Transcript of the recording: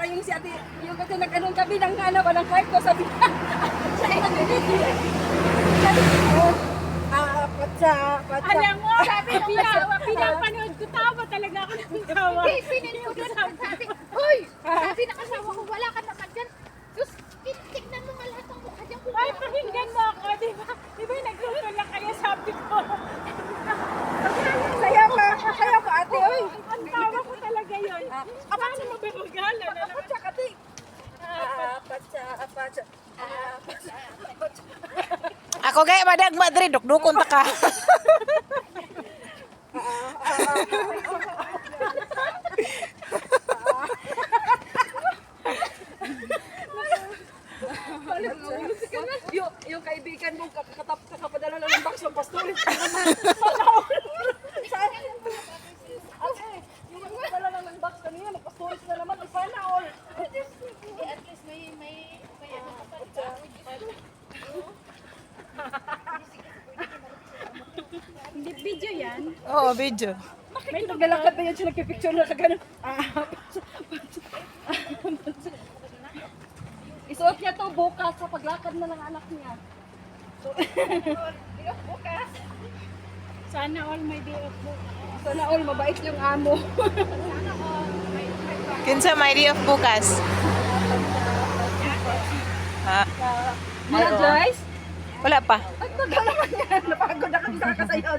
para yung si ate, yung kasi nag-anong kami ng walang kwarto, sabi niya. Siya ay nag-video. Sabi ko, patsa. Alam mo, sabi ko, pinapanood ko, tawa talaga ako ng tawa. Pinin ko doon sabi, hoy! Sabi ng asawa ko, wala ka naman dyan. Diyos, tignan mo nga lahat ng mukha dyan. Ay, pakinggan mo ako, di ba? Di ba nagluto lang kaya sabi ko. Sayaw ka ate, oy. Ang tawa ko talaga yun. Paano mo ba magalan? Patsa kati. Patsa. Ako gaya madag Madrid, dukdukon ta ka. Yung kaibigan mo, kakapadala lang ng box ng pastorin. Yung kakapadala lang ng box kanina, magpastorin na naman. Ay, sana all. At least may ano ka pa rin. Hindi video yan. Oo, video. May naglalakad na yan siya nagpipicture na kagano. Isuot niya to bukas sa paglakad na ng anak niya. Bukas. Sana all may day off mo. Sana all mabait yung amo. Kinsa may day of bukas. Ha? Mga Joyce? Wala pa. At tagal naman yan. Napagod ako sa kasayaw.